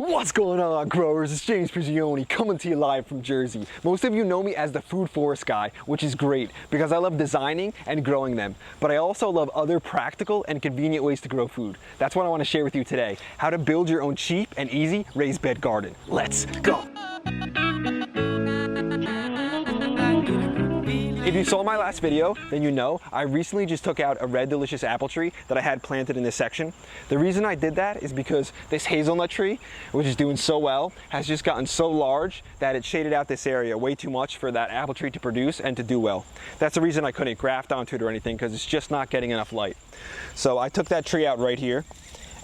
What's going on, growers? It's James Prigioni coming to you live from Jersey. Most of you know me as the food forest guy, which is great because I love designing and growing them. But I also love other practical and convenient ways to grow food. That's what I want to share with you today. How to build your own cheap and easy raised bed garden. Let's go! If you saw my last video, then you know I recently just took out a red delicious apple tree that I had planted in this section. The reason I did that is because this hazelnut tree, which is doing so well, has just gotten so large that it shaded out this area way too much for that apple tree to produce and to do well. That's the reason I couldn't graft onto it or anything, because it's just not getting enough light. So I took that tree out right here.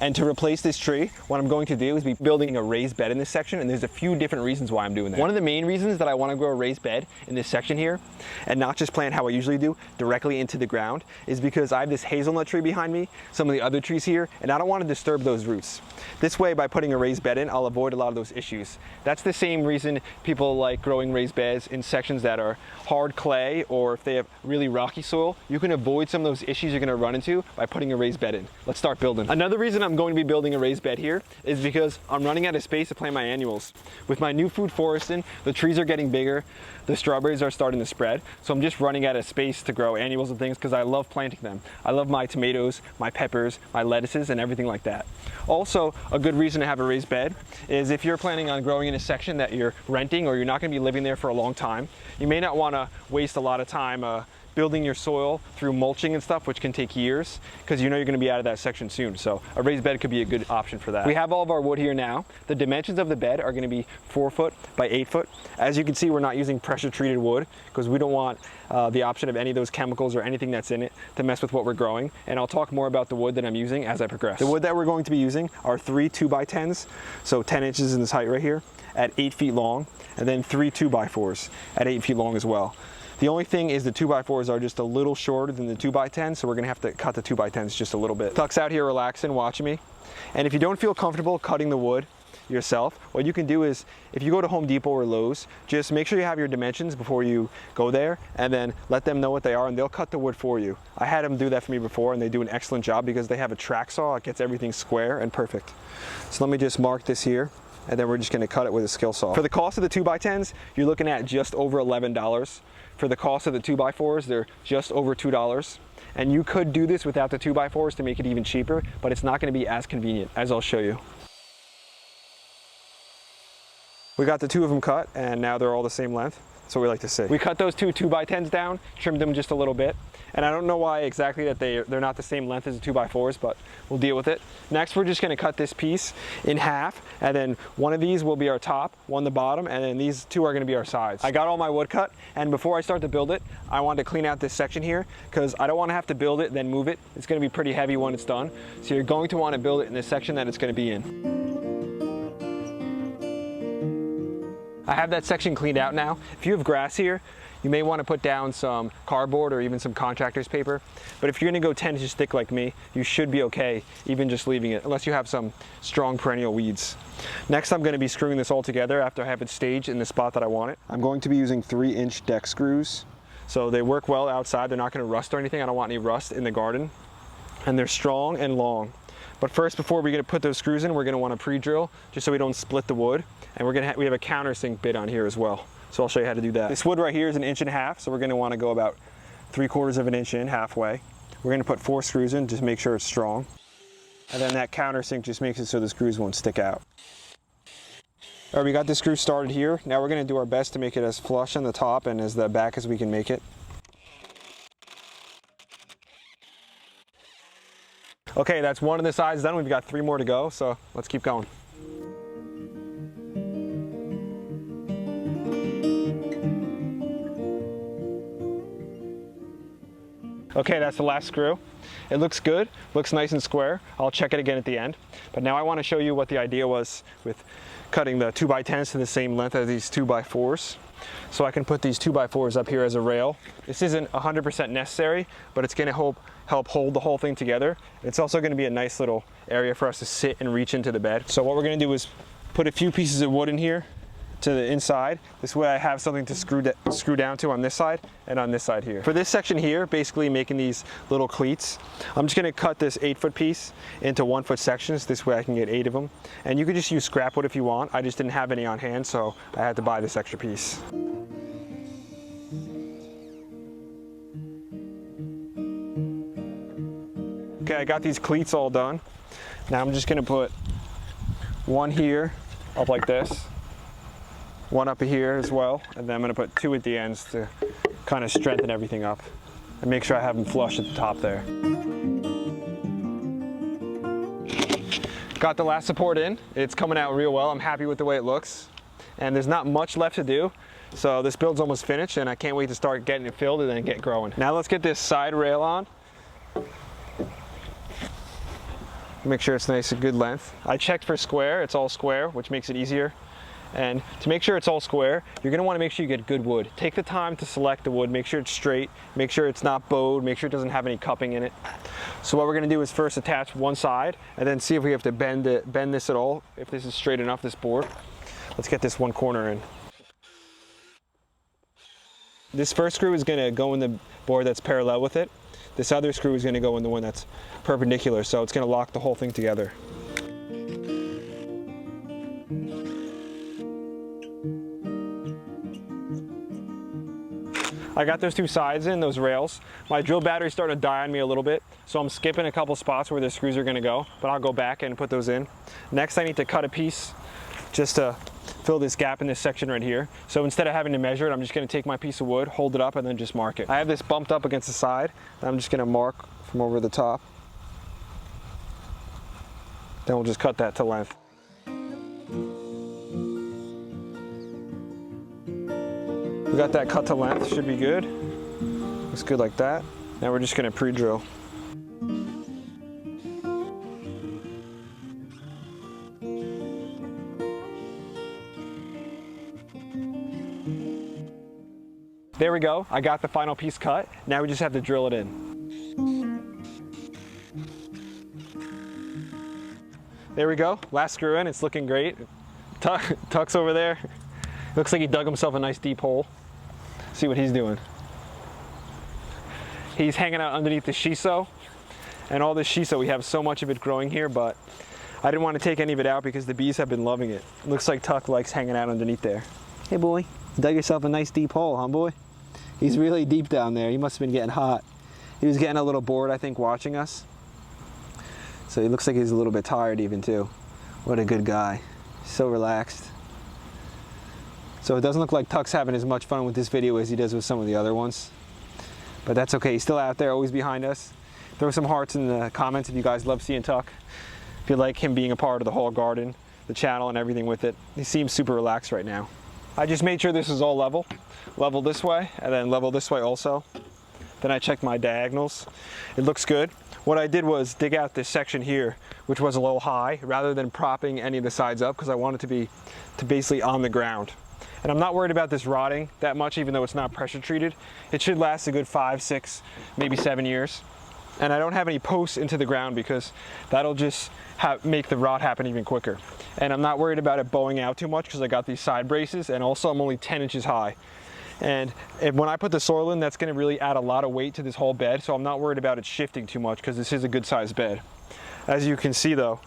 And to replace this tree, what I'm going to do is be building a raised bed in this section, and there's a few different reasons why I'm doing that. One of the main reasons that I want to grow a raised bed in this section here, and not just plant how I usually do, directly into the ground, is because I have this hazelnut tree behind me, some of the other trees here, and I don't want to disturb those roots. This way, by putting a raised bed in, I'll avoid a lot of those issues. That's the same reason people like growing raised beds in sections that are hard clay, or if they have really rocky soil. You can avoid some of those issues you're going to run into by putting a raised bed in. Let's start building. Another reason I'm going to be building a raised bed here is because I'm running out of space to plant my annuals. With my new food forest in, the trees are getting bigger, the strawberries are starting to spread, so I'm just running out of space to grow annuals and things because I love planting them. I love my tomatoes, my peppers, my lettuces, and everything like that. Also, a good reason to have a raised bed is if you're planning on growing in a section that you're renting or you're not going to be living there for a long time, you may not want to waste a lot of time building your soil through mulching and stuff, which can take years because you know you're going to be out of that section soon. So a raised bed could be a good option for that. We have all of our wood here now. The dimensions of the bed are going to be 4 foot by 8 foot. As you can see, we're not using pressure treated wood because we don't want the option of any of those chemicals or anything that's in it to mess with what we're growing. And I'll talk more about the wood that I'm using as I progress. The wood that we're going to be using are 3 2x10s, so 10 inches in this height right here, at 8 feet long, and then 3 2x4s at 8 feet long as well. The only thing is the 2x4s are just a little shorter than the 2x10s, so we're gonna have to cut the 2x10s just a little bit. Tuck's out here relaxing, watching me. And if you don't feel comfortable cutting the wood yourself, what you can do is, if you go to Home Depot or Lowe's, just make sure you have your dimensions before you go there, and then let them know what they are, and they'll cut the wood for you. I had them do that for me before, and they do an excellent job because they have a track saw. It gets everything square and perfect. So let me just mark this here, and then we're just gonna cut it with a skill saw. For the cost of the 2x10s, you're looking at just over $11. For the cost of the 2x4s, they're just over $2. And you could do this without the 2x4s to make it even cheaper, but it's not going to be as convenient, as I'll show you. We got the 2 of them cut, and now they're all the same length. That's what we like to see. We cut those 2 2x10s down, trimmed them just a little bit. And I don't know why exactly that they're not the same length as the 2x4s, but we'll deal with it. Next, we're just gonna cut this piece in half, and then one of these will be our top, one the bottom, and then these 2 are gonna be our sides. I got all my wood cut, and before I start to build it, I want to clean out this section here, because I don't wanna have to build it, then move it. It's gonna be pretty heavy when it's done. So you're going to wanna build it in the section that it's gonna be in. I have that section cleaned out now. If you have grass here, you may want to put down some cardboard or even some contractor's paper. But if you're going to go 10 inches thick like me, you should be okay, even just leaving it, unless you have some strong perennial weeds. Next, I'm going to be screwing this all together after I have it staged in the spot that I want it. I'm going to be using 3-inch deck screws. So they work well outside. They're not going to rust or anything. I don't want any rust in the garden. And they're strong and long. But first, before we're going to put those screws in, we're going to want to pre-drill just so we don't split the wood. And we have a countersink bit on here as well. So I'll show you how to do that. This wood right here is 1.5 inches, so we're going to want to go about 3/4 of an inch in, halfway. We're going to put 4 screws in, just make sure it's strong. And then that countersink just makes it so the screws won't stick out. All right, we got the screw started here. Now we're going to do our best to make it as flush on the top and as the back as we can make it. Okay, that's one of the sides done. We've got 3 more to go, so let's keep going. Okay, that's the last screw. It looks good, looks nice and square. I'll check it again at the end. But now I want to show you what the idea was with cutting the 2x10s to the same length as these 2x4s. So I can put these 2x4s up here as a rail. This isn't 100% necessary, but it's going to help hold the whole thing together. It's also going to be a nice little area for us to sit and reach into the bed. So what we're going to do is put a few pieces of wood in here to the inside. This way I have something to screw down to on this side and on this side here. For this section here, basically making these little cleats, I'm just gonna cut this 8-foot piece into 1-foot sections. This way I can get 8 of them. And you could just use scrap wood if you want. I just didn't have any on hand, so I had to buy this extra piece. Okay, I got these cleats all done. Now I'm just gonna put one here up like this, one up here as well, and then I'm gonna put 2 at the ends to kind of strengthen everything up and make sure I have them flush at the top there. Got the last support in. It's coming out real well. I'm happy with the way it looks. And there's not much left to do. So this build's almost finished and I can't wait to start getting it filled and then get growing. Now let's get this side rail on. Make sure it's nice and good length. I checked for square, it's all square, which makes it easier. And to make sure it's all square, you're gonna wanna make sure you get good wood. Take the time to select the wood, make sure it's straight, make sure it's not bowed, make sure it doesn't have any cupping in it. So what we're gonna do is first attach one side and then see if we have to bend this at all, if this is straight enough, this board. Let's get this one corner in. This first screw is gonna go in the board that's parallel with it. This other screw is gonna go in the one that's perpendicular, so it's gonna lock the whole thing together. I got those 2 sides in, those rails. My drill battery's starting to die on me a little bit, so I'm skipping a couple spots where the screws are gonna go, but I'll go back and put those in. Next, I need to cut a piece just to fill this gap in this section right here. So instead of having to measure it, I'm just gonna take my piece of wood, hold it up, and then just mark it. I have this bumped up against the side, and I'm just gonna mark from over the top. Then we'll just cut that to length. We got that cut to length, should be good. Looks good like that. Now we're just gonna pre-drill. There we go, I got the final piece cut. Now we just have to drill it in. There we go, last screw in, it's looking great. Tuck's over there. Looks like he dug himself a nice deep hole. See what he's doing. He's hanging out underneath the shiso. And all this shiso, we have so much of it growing here, but I didn't want to take any of it out because the bees have been loving it. Looks like Tuck likes hanging out underneath there. Hey boy, you dug yourself a nice deep hole, huh boy? He's really deep down there. He must have been getting hot. He was getting a little bored, I think, watching us. So he looks like he's a little bit tired even too. What a good guy. So relaxed. So it doesn't look like Tuck's having as much fun with this video as he does with some of the other ones. But that's okay, he's still out there, always behind us. Throw some hearts in the comments if you guys love seeing Tuck. If you like him being a part of the whole garden, the channel and everything with it. He seems super relaxed right now. I just made sure this is all level. Level this way, and then level this way also. Then I checked my diagonals. It looks good. What I did was dig out this section here, which was a little high, rather than propping any of the sides up, because I wanted to be basically on the ground. And I'm not worried about this rotting that much, even though it's not pressure treated. It should last a good 5, 6, maybe 7 years. And I don't have any posts into the ground because that'll just make the rot happen even quicker. And I'm not worried about it bowing out too much because I got these side braces, and also I'm only 10 inches high. And when I put the soil in, that's gonna really add a lot of weight to this whole bed, so I'm not worried about it shifting too much because this is a good sized bed. As you can see though,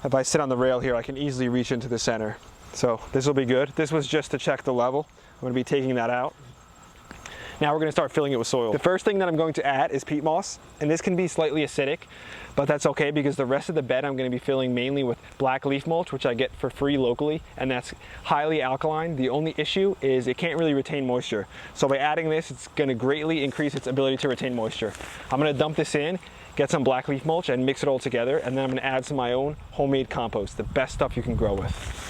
if I sit on the rail here, I can easily reach into the center. So this will be good. This was just to check the level. I'm gonna be taking that out. Now we're gonna start filling it with soil. The first thing that I'm going to add is peat moss, and this can be slightly acidic, but that's okay because the rest of the bed I'm gonna be filling mainly with black leaf mulch, which I get for free locally, and that's highly alkaline. The only issue is it can't really retain moisture. So by adding this, it's gonna greatly increase its ability to retain moisture. I'm gonna dump this in, get some black leaf mulch and mix it all together, and then I'm gonna add some of my own homemade compost, the best stuff you can grow with.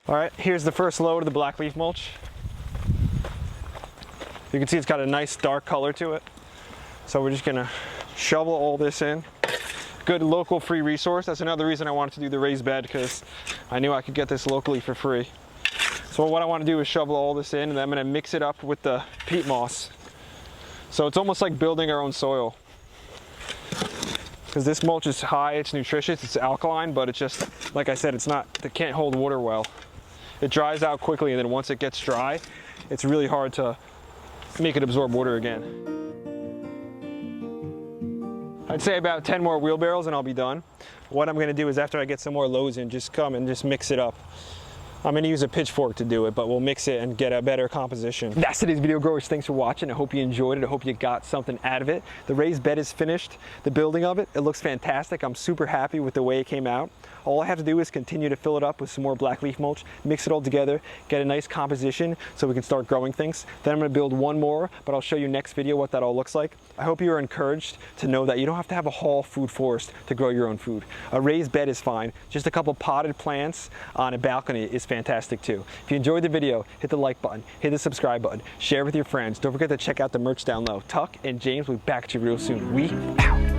All right, here's the first load of the black leaf mulch. You can see it's got a nice dark color to it. So we're just gonna shovel all this in. Good local free resource. That's another reason I wanted to do the raised bed, because I knew I could get this locally for free. So what I want to do is shovel all this in, and then I'm gonna mix it up with the peat moss. So it's almost like building our own soil. because this mulch is high, it's nutritious, it's alkaline, but it's just, like I said, it can't hold water well. It dries out quickly, and then once it gets dry, it's really hard to make it absorb water again. I'd say about 10 more wheelbarrows and I'll be done. What I'm gonna do is after I get some more loads in, just come and just mix it up. I'm gonna use a pitchfork to do it, but we'll mix it and get a better composition. That's today's video, growers. Thanks for watching. I hope you enjoyed it. I hope you got something out of it. The raised bed is finished. The building of it, it looks fantastic. I'm super happy with the way it came out. All I have to do is continue to fill it up with some more black leaf mulch, mix it all together, get a nice composition so we can start growing things. Then I'm gonna build one more, but I'll show you next video what that all looks like. I hope you are encouraged to know that you don't have to have a whole food forest to grow your own food. A raised bed is fine. Just a couple potted plants on a balcony is fantastic too. If you enjoyed the video, hit the like button, hit the subscribe button, share with your friends. Don't forget to check out the merch down low. Tuck and James will be back to you real soon. We out.